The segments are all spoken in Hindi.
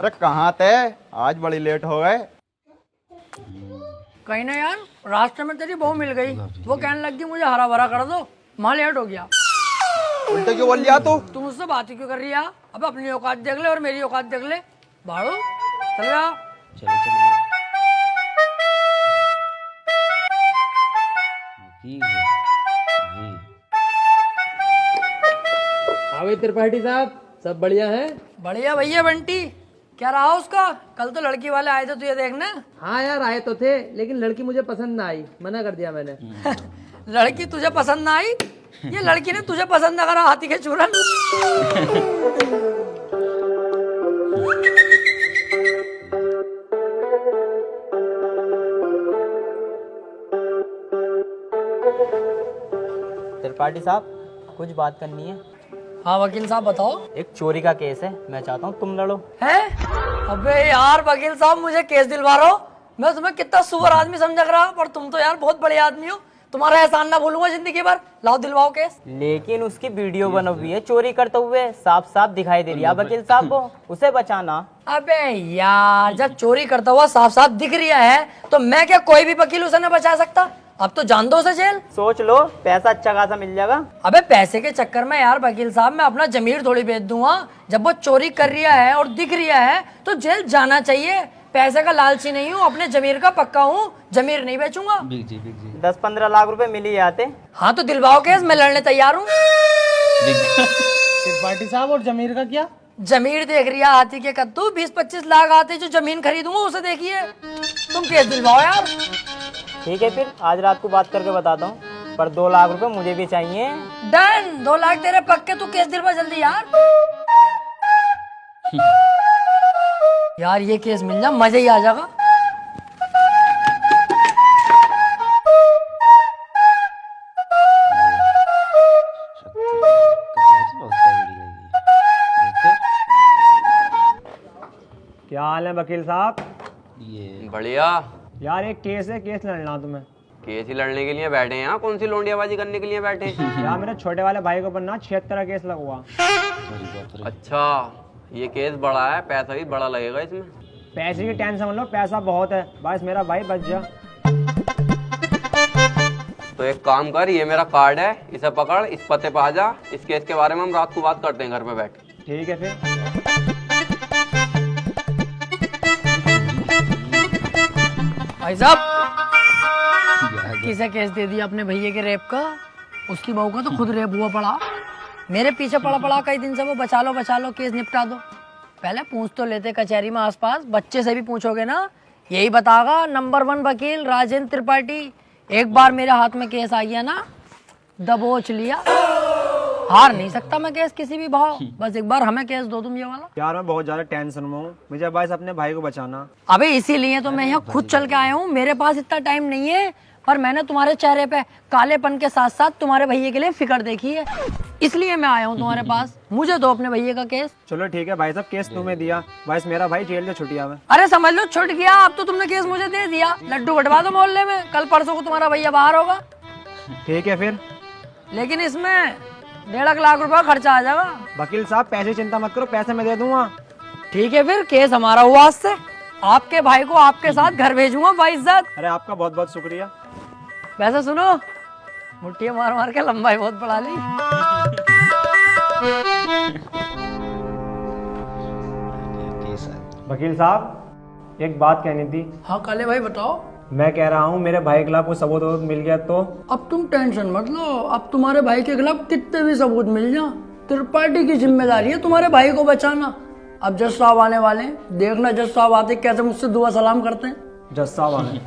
अरे कहाँ थे? आज बड़ी लेट हो गए। कहीं ना यार, रास्ते में तेरी बहू मिल गई, वो कहने लगी मुझे हरा भरा कर दो, माँ लेट हो गया। उल्टे क्यों बोल लिया तू? तुम उससे बात ही क्यों कर रही है? अब अपनी औकात देख ले और मेरी औकात देख ले। भाड़ो चल जा। चलो चलो जी आवे त्रिपाठी साहब, सब बढ़िया है? बढ़िया भैया बंटी, क्या रहा उसका? कल तो लड़की वाले आए थे तुझे देखने। हाँ यार आए तो थे, लेकिन लड़की मुझे पसंद ना आई, मना कर दिया मैंने। लड़की तुझे पसंद ना आई? ये लड़की ने तुझे पसंद ना करा, हाथी के चूरन। त्रिपाठी साहब, कुछ बात करनी है। हाँ वकील साहब बताओ। एक चोरी का केस है, मैं चाहता हूँ तुम लड़ो। है? अबे यार वकील साहब, मुझे केस दिलवा रहे हो? मैं तुम्हें कितना सुअर आदमी समझ रहा, पर तुम तो यार बहुत बड़े आदमी हो। तुम्हारा एहसान ना भूलूंगा जिंदगी भर। लाओ दिलवाओ केस। लेकिन उसकी वीडियो बनी हुई है चोरी करते हुए, साफ साफ दिखाई दे रही है वकील साहब को, उसे बचाना। अबे यार, जब चोरी करता हुआ साफ साफ दिख रहा है तो मैं क्या कोई भी वकील उसे न बचा सकता? अब तो जान दो उसे जेल। सोच लो, पैसा अच्छा खासा मिल जाएगा। अबे पैसे के चक्कर में यार वकील साहब मैं अपना जमीर थोड़ी बेच दूंगा। जब वो चोरी कर रहा है और दिख रहा है तो जेल जाना चाहिए। पैसे का लालची नहीं हूँ, अपने जमीर का पक्का हूँ, जमीर नहीं बेचूंगा। 10-15 लाख रुपए मिल ही जाते। हाँ तो दिलवाओ केस, मैं लड़ने तैयार हूँ। त्रिपाठी साहब और जमीर का क्या? जमीर देख रही है हाथी के कद्दू, 20-25 लाख आते जो जमीन खरीदूंगा उसे देखिए। तुम केस दिलवाओ यार। ठीक है फिर, आज रात को बात करके बताता हूँ, पर 2 लाख रुपए मुझे भी चाहिए। डन, 2 लाख तेरे पक्के, तू केस दिलवा जल्दी यार। यार ये केस मिल जा, मजा ही आ जाएगा। क्या हाल है वकील साहब? ये बढ़िया। यार एक केस है, केस लड़ना तुम्हें। केस ही लड़ने के लिए बैठे हैं यहाँ? कौन सी लोंडियाबाजी करने के लिए बैठे हैं? यार मेरे छोटे वाले भाई को बनना 76 का केस लगवा। अच्छा, ये केस बड़ा है, पैसा भी बड़ा लगेगा इसमें। पैसे की टेंशन मत लो, पैसा बहुत है, बस मेरा भाई बच जा। तो एक काम कर, ये मेरा कार्ड है, इसे पकड़, इस पते पे आ जा। इस केस के बारे में हम रात को बात करते हैं घर पे बैठ के। ठीक है फिर। भाई साहब, किसे केस दे दिया अपने भैया के रेप का? उसकी बहू का तो खुद रेप हुआ पड़ा। मेरे पीछे पड़ा पड़ा कई दिन से वो, बचा लो केस निपटा दो। पहले पूछ तो लेते कचहरी में आसपास, बच्चे से भी पूछोगे ना, यही बतागा नंबर 1 वकील राजेंद्र त्रिपाठी। एक बार मेरे हाथ में केस आ गया ना, दबोच लिया। हार नहीं सकता मैं केस किसी भी भाव। बस एक बार हमें केस दो तुम ये वाला। यार मैं बहुत ज्यादा टेंशन में हूँ, मुझे बस अपने भाई को बचाना। अबे इसीलिए तो मैं यहाँ खुद चल के आया हूँ। मेरे पास इतना टाइम नहीं है, पर मैंने तुम्हारे चेहरे पे कालेपन के साथ साथ तुम्हारे भैया के लिए फिक्र देखी है, इसलिए मैं आया हूँ तुम्हारे पास। मुझे दो अपने भैया का केस। चलो ठीक है भाई साहब, केस तुम्हें दिया, बस मेरा भाई जेल से छुट्टी आवे। अरे समझ लो छुट गया, अब तो तुमने केस मुझे दे दिया। लड्डू बंटवा दो मोहल्ले में, कल परसों को तुम्हारा भैया बाहर होगा। ठीक है फिर। लेकिन इसमें 1.5 लाख रुपया खर्चा आ जाएगा। वकील साहब पैसे चिंता मत करो, पैसे मैं दे दूंगा। ठीक है फिर, केस हमारा हुआ आज से। आपके भाई को आपके साथ घर भेजूंगा बाइज्जत। अरे आपका बहुत बहुत शुक्रिया। वैसे सुनो, मुट्ठियां मार मार के लंबाई बहुत बढ़ा ली। केस है। वकील साहब एक बात कहनी थी। हाँ काले भाई बताओ। मैं कह रहा हूँ मेरे भाई के खिलाफ कोई सबूत वबूत मिल गया तो? अब तुम टेंशन मत लो, अब तुम्हारे भाई के खिलाफ कितने भी सबूत मिल जाए, त्रिपाठी की जिम्मेदारी है तुम्हारे भाई को बचाना। अब जज साहब आने वाले हैं, देखना जज साहब आते कैसे मुझसे दुआ सलाम करते हैं। जज साहब आने।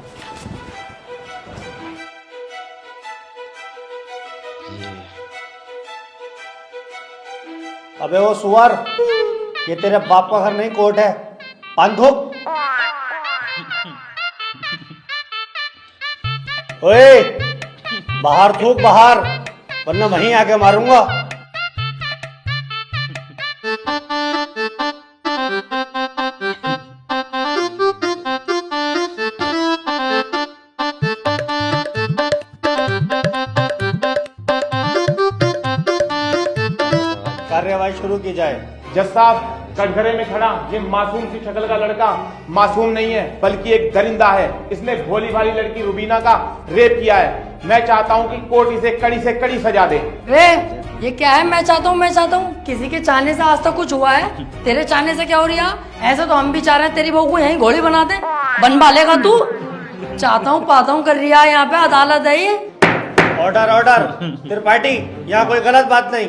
अबे वो सुअर, ये तेरे बाप का घर नहीं कोर्ट है। पान थूक। ओए, बाहर थूक बाहर, वरना वहीं आके मारूंगा। कार्यवाही शुरू की जाए। जज साहब कटघरे में खड़ा ये मासूम सी शक्ल का लड़का मासूम नहीं है बल्कि एक दरिंदा है। इसने भोली भाली लड़की रुबीना का रेप किया है। मैं चाहता हूँ कि कोर्ट इसे कड़ी से कड़ी सजा दे। ये क्या है? मैं चाहता हूँ किसी के चाहने से आज तक कुछ हुआ है? तेरे चाहने से क्या हो रही है? ऐसे तो हम भी चाह रहे हैं तेरी बहू को यहीं घोड़ी बना दे। बनवा लेगा तू? चाहता हूँ पाता हूँ कर रिया है, यहाँ पे अदालत है ये। ऑर्डर ऑर्डर त्रिपाठी, यहाँ कोई गलत बात नहीं।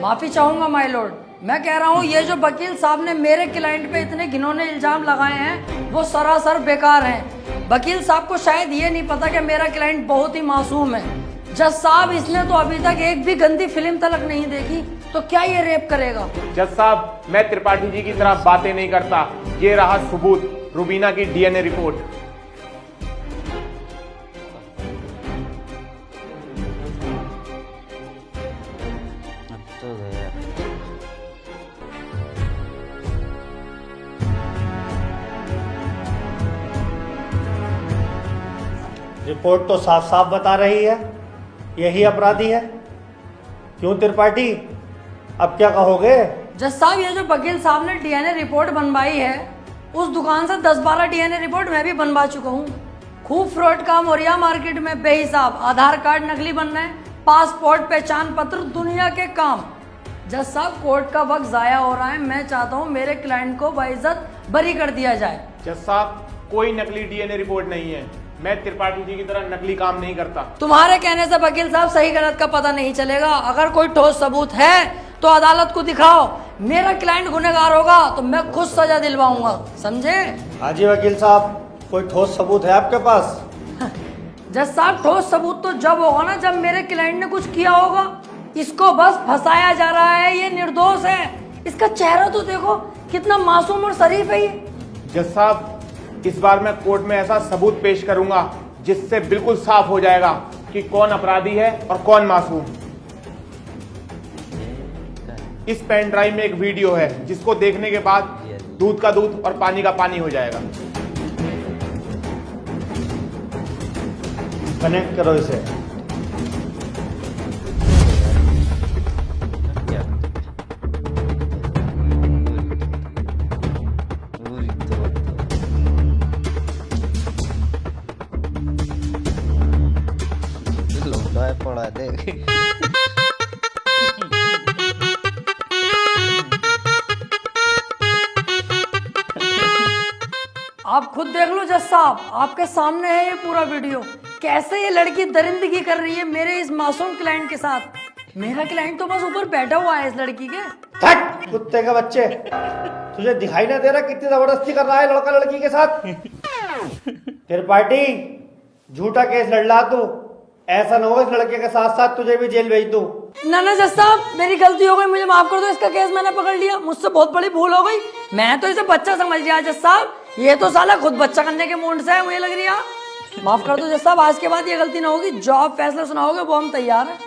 माफी चाहूंगा माय लॉर्ड। मैं कह रहा हूँ ये जो वकील साहब ने मेरे क्लाइंट पे इतने घिनौने इल्जाम लगाए हैं वो सरासर बेकार हैं। वकील साहब को शायद ये नहीं पता कि मेरा क्लाइंट बहुत ही मासूम है। जज साहब, इसने तो अभी तक एक भी गंदी फिल्म तलक नहीं देखी, तो क्या ये रेप करेगा? जज साहब, मैं त्रिपाठी जी की तरह बातें नहीं करता। ये रहा सबूत, रुबीना की डीएनए रिपोर्ट। अब तो गया। रिपोर्ट तो साफ साफ बता रही है यही अपराधी है। क्यों त्रिपाठी, अब क्या कहोगे? जज साहब, ये जो वकील साहब ने डीएनए रिपोर्ट बनवाई है उस दुकान से 10-12 डीएनए रिपोर्ट मैं भी बनवा चुका हूँ। खूब फ्रॉड काम हो रहा है मार्केट में बेहिसाब। आधार कार्ड नकली बन रहे हैं, पासपोर्ट, पहचान पत्र, दुनिया के काम। जज साहब, कोर्ट का वक्त जाया हो रहा है। मैं चाहता हूँ मेरे क्लाइंट को बाइज्जत बरी कर दिया जाए। जज साहब, कोई नकली डीएनए रिपोर्ट नहीं है। मैं त्रिपाठी जी की तरह नकली काम नहीं करता। तुम्हारे कहने से वकील साहब सही गलत का पता नहीं चलेगा। अगर कोई ठोस सबूत है तो अदालत को दिखाओ। मेरा क्लाइंट गुनहगार होगा तो मैं खुद सजा दिलवाऊंगा, समझे? हाँ जी वकील साहब, कोई ठोस सबूत है आपके पास? जज साहब, ठोस सबूत तो जब होगा ना जब मेरे क्लाइंट ने कुछ किया होगा। इसको बस फंसाया जा रहा है, ये निर्दोष है। इसका चेहरा तो देखो, कितना मासूम और शरीफ है ये। जज साहब, इस बार मैं कोर्ट में ऐसा सबूत पेश करूंगा जिससे बिल्कुल साफ हो जाएगा कि कौन अपराधी है और कौन मासूम। इस पेन ड्राइव में एक वीडियो है जिसको देखने के बाद दूध का दूध और पानी का पानी हो जाएगा। कनेक्ट करो इसे। लौटा पड़ा देख। आप खुद देख लो जज साहब, आपके सामने है ये पूरा वीडियो। कैसे ये लड़की दरिंदगी कर रही है मेरे इस मासूम क्लाइंट के साथ। मेरा क्लाइंट तो बस ऊपर बैठा हुआ है इस लड़की के। हट कुत्ते के बच्चे, तुझे दिखाई ना दे रहा कितनी जबरदस्ती कर रहा है लड़का लड़की के साथ? त्रिपाठी, झूठा केस लड़ ला तू। ऐसा ना हो इस लड़के के साथ साथ तुझे भी जेल भेज दूं। ना ना जज साहब, मेरी गलती हो गई, मुझे माफ कर दो। इसका केस मैंने पकड़ लिया, मुझसे बहुत बड़ी भूल हो गई। मैं तो इसे बच्चा समझ लिया जज साहब। ये तो साला खुद बच्चा करने के मूड से है, मुझे लग रही है। माफ कर दो जज साहब, आज के बाद ये गलती ना होगी। जो आप फैसला सुनाओगे वो हम तैयार हैं।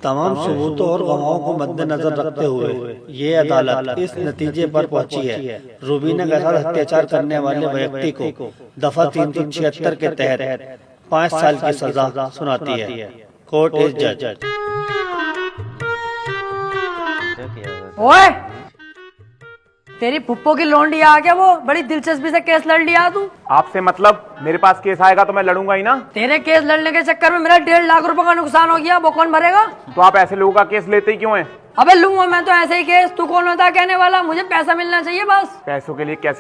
तमाम सबूतों और गवाहों को मद्देनजर रखते हुए ये अदालत इस नतीजे पर पहुंची है, रुबीना के साथ अत्याचार करने वाले व्यक्ति को दफा 376 के तहत 5 साल की सजा सुनाती है। कोर्ट इज जज। ओए, तेरी फुप्पो की लोंडी आ गया, वो बड़ी दिलचस्पी से केस लड़ लिया तू। आपसे मतलब? मेरे पास केस आएगा तो मैं लड़ूंगा ही ना। तेरे केस लड़ने के चक्कर में मेरा 1.5 लाख रुपए का नुकसान हो गया, वो कौन भरेगा? तो आप ऐसे लोगों का केस लेते ही क्यों हैं? अबे लूंगा मैं तो ऐसे ही केस, तू कौन होता है कहने वाला? मुझे पैसा मिलना चाहिए बस। पैसों के लिए कैसे